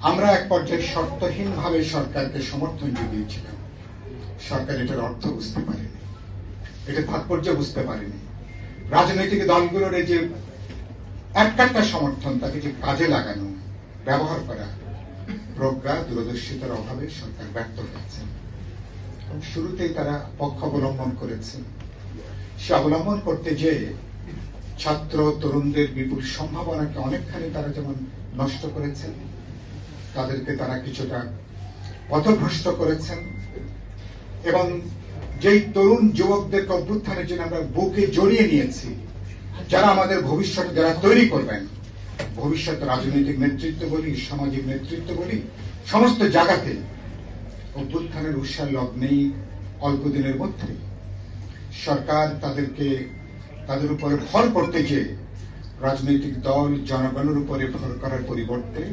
আমরা এক পর্যায়ে শর্তহীনভাবে সরকারকে সমর্থন দিয়েছিলাম। সরকার এটার অর্থ বুঝতে পারেনি, এটা তাৎপর্য বুঝতে পারেনি। রাজনৈতিক দলগুলোর এই যে একটা সমর্থন, তাকে যে কাজে লাগানো, ব্যবহার করা, প্রজ্ঞা দূরদর্শিতার অভাবে সরকার ব্যর্থ হয়েছে। শুরুতেই তারা পক্ষ অবলম্বন করেছে। সে অবলম্বন করতে যে ছাত্র তরুণদের বিপুল সম্ভাবনাকে অনেকখানি তারা যেমন নষ্ট করেছেন, তাদেরকে তারা কিছুটা পথভ্রষ্ট করেছেন, এবং যেই তরুণ যুবকদেরকে অভ্যুত্থানের জন্য আমরা বুকে জড়িয়ে নিয়েছি, যারা আমাদের ভবিষ্যৎ যারা তৈরি করবেন, ভবিষ্যৎ রাজনৈতিক নেতৃত্ব বলি, সামাজিক নেতৃত্ব বলি, সমস্ত জায়গাতে অভ্যুত্থানের উৎসাহ লগ্নেই অল্পদিনের মধ্যে সরকার তাদের উপরে ভর করতে যে রাজনৈতিক দল জনগণের উপরে ভর করার পরিবর্তে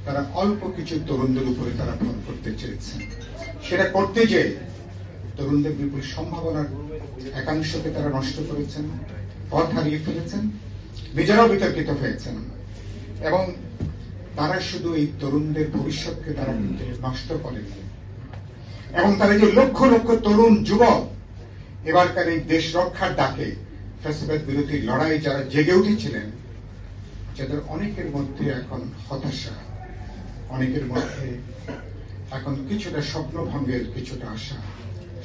তারা অল্প কিছু তরুণদের উপরে তারা ভর করতে চেয়েছেন। সেটা করতে যে তরুণদের বিপুল সম্ভাবনার একাংশকে তারা নষ্ট করেছেন, পথ হারিয়ে ফেলেছেন, নিজেরাও বিতর্কিত হয়েছেন। এবং তারা শুধু এই তরুণদের ভবিষ্যৎকে তারা নষ্ট করেনি, এবং তারা যে লক্ষ লক্ষ তরুণ যুবক এবারকার এই দেশ রক্ষার ডাকে ফ্যাসিবাদ বিরোধী লড়াই যারা জেগে উঠেছিলেন, যাদের অনেকের মধ্যে এখন হতাশা, অনেকের মধ্যে এখন কিছুটা স্বপ্নভঙ্গের কিছুটা আশা,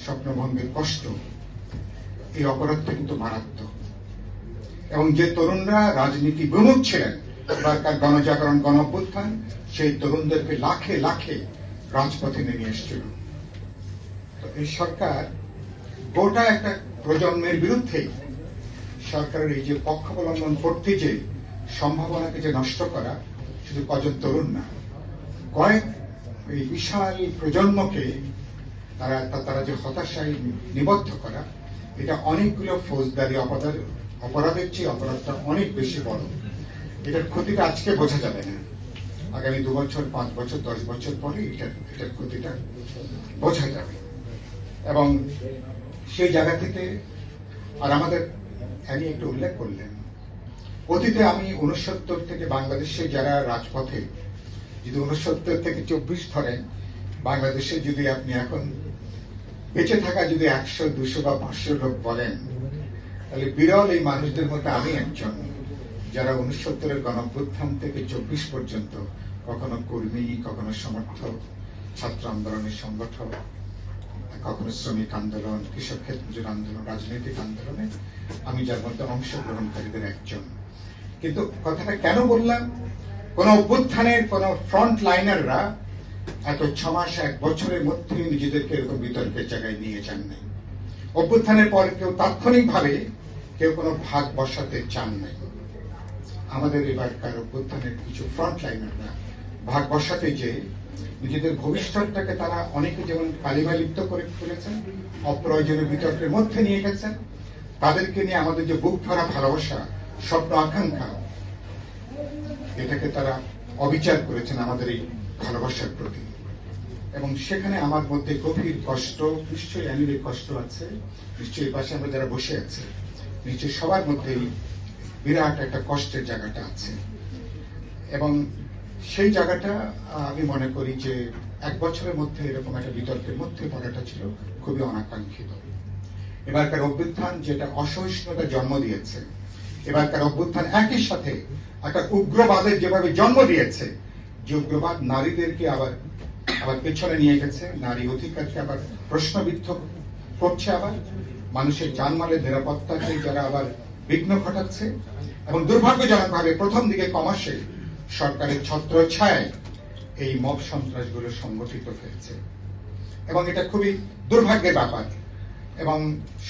স্বপ্নভঙ্গের কষ্ট, এই অপরাধটা কিন্তু মারাত্মক। এবং যে তরুণরা রাজনীতি বিমুখ ছিলেন এবারকার গণজাগরণ গণ অভ্যুত্থান, সেই তরুণদেরকে লাখে লাখে রাজপথে নেমে এসেছিল। তো এই সরকার গোটা একটা প্রজন্মের বিরুদ্ধে সরকারের এই যে পক্ষ অবলম্বন করতে যে সম্ভাবনাকে যে নষ্ট করা, শুধু কজন তরুণ না, কয়েক এই বিশাল প্রজন্মকে তারা যে হতাশায় নিবদ্ধ করা, এটা অনেকগুলো ফৌজদারি অপরাধের চেয়ে অপরাধটা অনেক বেশি বড়। এটার ক্ষতিটা আজকে বোঝা যাবে না, আগামী 2 বছর 5 বছর 10 বছর পরে এটার ক্ষতিটা বোঝা যাবে। এবং সেই জায়গা থেকে আর আমাদের আমি একটু উল্লেখ করলেন, অতীতে আমি 69 থেকে বাংলাদেশে যারা রাজপথে, যদি 69 থেকে 24 ধরেন, বাংলাদেশে যদি আপনি এখন বেঁচে থাকা যদি 100, 200 বা 500 লোক বলেন, তাহলে বিরল এই মানুষদের মধ্যে আমি একজন, যারা 69-এর গণঅভ্যুত্থান থেকে 24 পর্যন্ত কখনো কর্মী, কখনো সমর্থক, ছাত্র আন্দোলনের সংগঠক, কখনো শ্রমিক আন্দোলন, কৃষক ক্ষেত মজুর আন্দোলন, রাজনৈতিক আন্দোলনে আমি যার মধ্যে অংশগ্রহণকারীদের একজন। কিন্তু কথাটা কেন বললাম, কোন অভ্যুত্থানের কোন ফ্রন্ট লাইনাররা এত 6 মাস 1 বছরের মধ্যে নিজেদেরকে এরকম বিতর্কের জায়গায় নিয়ে যান নাই। অভ্যুত্থানের পর কেউ তাৎক্ষণিকভাবে কেউ কোনো ভাগ বসাতে চান নাই। আমাদের এবারকার অভ্যুত্থানের কিছু ফ্রন্ট লাইনাররা ভাগ বসাতে যে নিজেদের ভবিষ্যৎটাকে তারা অনেকে যেমন কালিমালিপ্ত করে ফেলেছেন, অপ্রয়োজনীয় বিতর্কের মধ্যে নিয়ে গেছেন, তাদেরকে নিয়ে আমাদের যে বুক ভরা ভালোবাসা, স্বপ্ন আকাঙ্ক্ষা, এটাকে তারা অবিচার করেছেন আমাদের এই ভালোবাসার প্রতি। এবং সেখানে আমার মধ্যে গভীর কষ্ট, নিশ্চয়ই অ্যানির কষ্ট আছে, নিশ্চয়ই পাশে আমরা যারা বসে আছে, নিশ্চয়ই সবার মধ্যেই বিরাট একটা কষ্টের জায়গাটা আছে। এবং সেই জায়গাটা আমি মনে করি যে 1 বছরের মধ্যে এরকম একটা বিতর্কের মধ্যে পড়াটা ছিল খুবই অনাকাঙ্ক্ষিত। এবারকার অভ্যুত্থান যেটা অসহিষ্ণুতা জন্ম দিয়েছে, এবারকার অভ্যুত্থান একই সাথে একটা উগ্রবাদের যেভাবে জন্ম দিয়েছে, যে উগ্রবাদ নারীদেরকে আবার পেছনে নিয়ে গেছে, নারী অধিকারকে আবার প্রশ্নবিদ্ধ করছে, আবার মানুষের জানমালের নিরাপত্তাকে যারা আবার বিঘ্ন ঘটাচ্ছে, এবং দুর্ভাগ্যজনকভাবে প্রথম দিকে কমাসে সরকারের ছত্রছায়ায় এই মব সন্ত্রাসগুলো সংগঠিত হয়েছে। এবং এটা খুবই দুর্ভাগ্যের ব্যাপার। এবং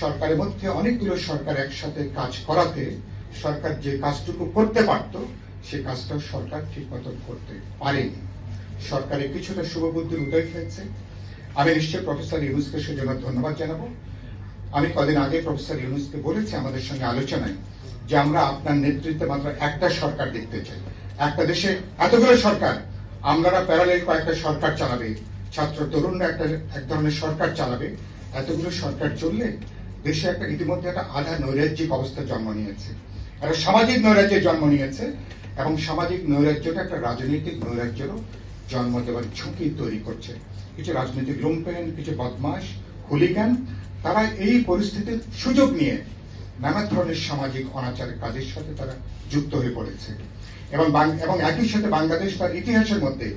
সরকারের মধ্যে অনেকগুলো সরকার একসাথে কাজ করাতে সরকার যে কাজটুকু করতে পারত, সে কাজটাও সরকার ঠিক মতো করতে পারেনি। সরকারে কিছুটা শুভবুদ্ধির উদয় হয়েছে। আমি নিশ্চয়ই প্রফেসর ইউনুসকে সেজন্য ধন্যবাদ জানাবো। আমি কদিন আগে প্রফেসর ইউনুসকে বলেছি আমাদের সঙ্গে আলোচনায় যে আমরা আপনার নেতৃত্বে মাত্র একটা সরকার দেখতে চাই। একটা দেশে এতগুলো সরকার, আমরা প্যারালেল কয়েকটা সরকার চালাবে, ছাত্র তরুণরা এক ধরনের সরকার চালাবে, এতগুলো সরকার চললে দেশে একটা ইতিমধ্যে একটা আধা নৈরাজ্যিক অবস্থা জন্ম নিয়েছে, একটা সামাজিক নৈরাজ্যের জন্ম নিয়েছে, এবং সামাজিক নৈরাজ্যটা একটা রাজনৈতিক নৈরাজ্যেরও জন্ম দেওয়ার ঝুঁকি তৈরি করছে। কিছু রাজনৈতিক লুম্পেন, কিছু বদমাশ, হুলিগান, তারা এই পরিস্থিতির সুযোগ নিয়ে নানা ধরনের সামাজিক অনাচার কাজের সাথে তারা যুক্ত হয়ে পড়েছে এবং একই সাথে বাংলাদেশ তার ইতিহাসের মধ্যে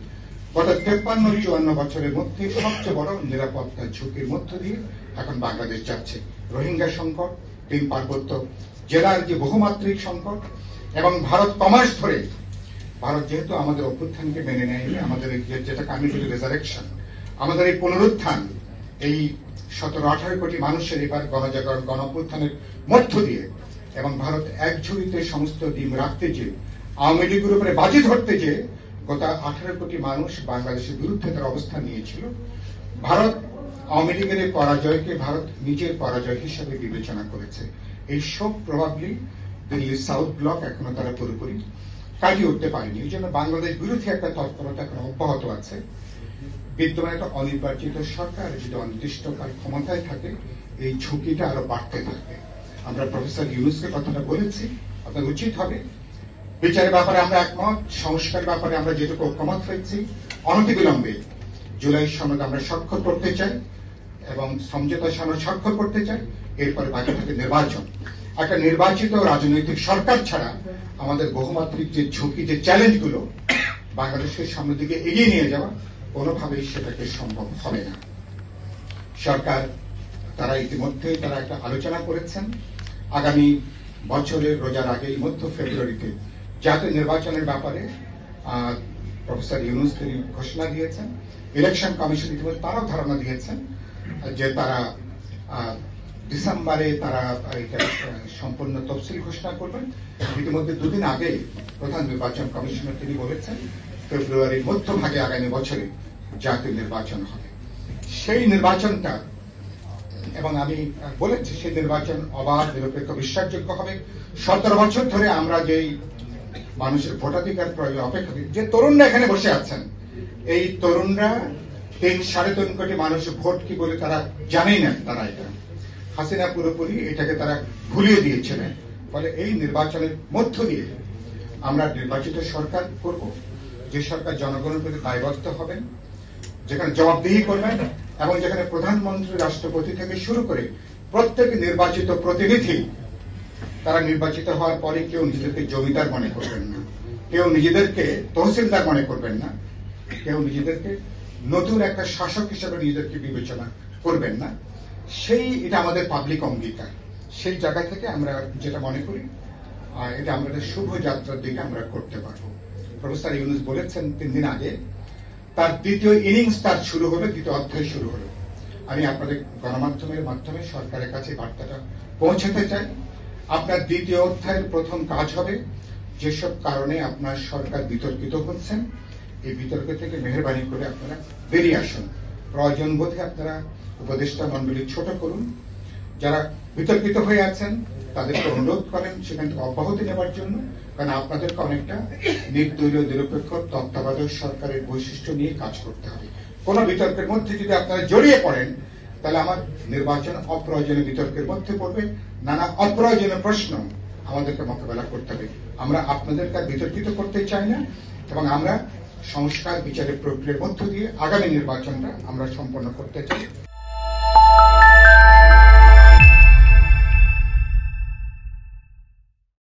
গত 53-54 বছরের মধ্যে সবচেয়ে বড় নিরাপত্তা ঝুঁকির মধ্য দিয়ে এখন বাংলাদেশ যাচ্ছে। রোহিঙ্গা সংকট, তিন পার্বত্য জেলার যে বহুমাত্রিক সংকট, এবং ভারত কমাস ধরে, ভারত যেহেতু আমাদের অভ্যুত্থানকে মেনে নেয়নি, আমাদের যেটাকে আমি বলি রেজারেকশন, আমাদের এই পুনরুত্থান, এই 17-18 কোটি মানুষের এবার গণজাগরণ গণ অভ্যুত্থানের মধ্য দিয়ে, এবং ভারত এক ঝুড়িতে সমস্ত ডিম রাখতে যে আওয়ামী লীগের উপরে বাজি ধরতে যে গত 18 কোটি মানুষ বাংলাদেশের বিরুদ্ধে তার অবস্থান নিয়েছিল, ভারত আওয়ামী লীগের এই পরাজয়কে ভারত নিজের পরাজয় হিসেবে বিবেচনা করেছে। এই সব প্রভাবলি দিল্লি সাউথ ব্লক এখনো তারা পুরোপুরি কাটিয়ে উঠতে পারেনি। এই জন্য বাংলাদেশ বিরোধী একটা তৎপরতা এখন অব্যাহত আছে। বিদ্যমান একটা অনির্বাচিত সরকার যদি অনির্দিষ্টকাল ক্ষমতায় থাকে, এই ঝুঁকিটা আরো বাড়তে থাকবে। আমরা প্রফেসর ইউনূসকে কথাটা বলেছি, আপনার উচিত হবে বিচারের ব্যাপারে আমরা একমত, সংস্কার ব্যাপারে আমরা যেটুকু ঐক্যমত হয়েছি, অনতিবিলম্বে জুলাই সনদ আমরা স্বাক্ষর করতে চাই এবং সমঝোতা সনদ স্বাক্ষর করতে চাই। এরপরে বাকি থাকে নির্বাচন। একটা নির্বাচিত রাজনৈতিক সরকার ছাড়া আমাদের বহুমাত্রিক যে ঝুঁকি, যে চ্যালেঞ্জগুলো বাংলাদেশের সামনের দিকে এগিয়ে নিয়ে যাওয়া, কোনোভাবেই সেটাকে সম্ভব হবে না। সরকার তারা ইতিমধ্যে তারা একটা আলোচনা করেছেন, আগামী বছরের রোজার আগে মধ্য ফেব্রুয়ারিতে জাতীয় নির্বাচনের ব্যাপারে প্রফেসর ইউনূস তিনি ঘোষণা দিয়েছেন। ইলেকশন কমিশন ইতিমধ্যে তারাও ধারণা দিয়েছেন যে তারা ডিসেম্বরে তারা এটা সম্পূর্ণ তফসিল ঘোষণা করবেন। ইতিমধ্যে দুদিন আগে প্রধান নির্বাচন কমিশনার তিনি বলেছেন ফেব্রুয়ারির মধ্যভাগে আগামী বছরে জাতীয় নির্বাচন হবে। সেই নির্বাচনটা, এবং আমি বলেছি সেই নির্বাচন অবাধ, নিরপেক্ষ, বিশ্বাসযোগ্য হবে। 17 বছর ধরে আমরা যেই মানুষের ভোটাধিকার প্রয়োগে অপেক্ষা, যে তরুণরা এখানে বসে আছেন, এই তরুণরা 3-3.5 কোটি মানুষ ভোট কি বলে তারা জানেই না। তারা এটা হাসিনা পুরোপুরি এটাকে তারা ভুলিয়ে দিয়েছিলেন। ফলে এই নির্বাচনের মধ্য দিয়ে আমরা নির্বাচিত সরকার করব, যে সরকার জনগণের প্রতি দায়বদ্ধ হবেন, যেখানে জবাবদিহি করবেন, এবং যেখানে প্রধানমন্ত্রী, রাষ্ট্রপতি থেকে শুরু করে প্রত্যেক নির্বাচিত প্রতিনিধি তারা নির্বাচিত হওয়ার পরে কেউ নিজেদেরকে জমিদার মনে করবেন না, কেউ নিজেদেরকে তহসিলদার মনে করবেন না, কেউ নিজেদেরকে নতুন একটা শাসক হিসেবে নিজেদেরকে বিবেচনা করবেন না। এটা আমাদের পাবলিক অঙ্গীকার। সেই জায়গা থেকে আমরা যেটা মনে করি এটা আমাদের শুভ যাত্রার দিকে আমরা করতে পারবো। প্রফেসর ইউনূস বলেছেন 3 দিন আগে তার দ্বিতীয় ইনিংস তার শুরু হলো, দ্বিতীয় অধ্যায় শুরু হলো। আমি আপনাদের গণমাধ্যমের মাধ্যমে সরকারের কাছে বার্তাটা পৌঁছাতে চাই। আপনার দ্বিতীয় অধ্যায়ের প্রথম কাজ হবে যেসব কারণে আপনার সরকার বিতর্কিত হচ্ছেন, এই বিতর্ক থেকে মেহেরবানি করে আপনারা বেরিয়ে আসুন। প্রয়োজন বোধে আপনারা উপদেষ্টা মন্ডলী ছোট করুন। যারা বিতর্কিত হয়ে আছেন তাদেরকে অনুরোধ করেন সেখান থেকে অব্যাহতি নেবার জন্য, কারণ আপনাদেরকে অনেকটা নির্দলীয়, নিরপেক্ষ, তত্ত্বাবধায়ক সরকারের বৈশিষ্ট্য নিয়ে কাজ করতে হবে। কোন বিতর্কের মধ্যে যদি আপনারা জড়িয়ে পড়েন, তাহলে আমার নির্বাচন অপ্রয়োজনীয় বিতর্কের মধ্যে পড়বে, নানা অপ্রয়োজনীয় প্রশ্ন আমাদেরকে মোকাবেলা করতে হবে। আমরা আপনাদেরকে বিতর্কিত করতে চাই না, এবং আমরা সংস্কার বিচারের প্রক্রিয়ার মধ্য দিয়ে আগামী নির্বাচনটা আমরা সম্পন্ন করতে চাই।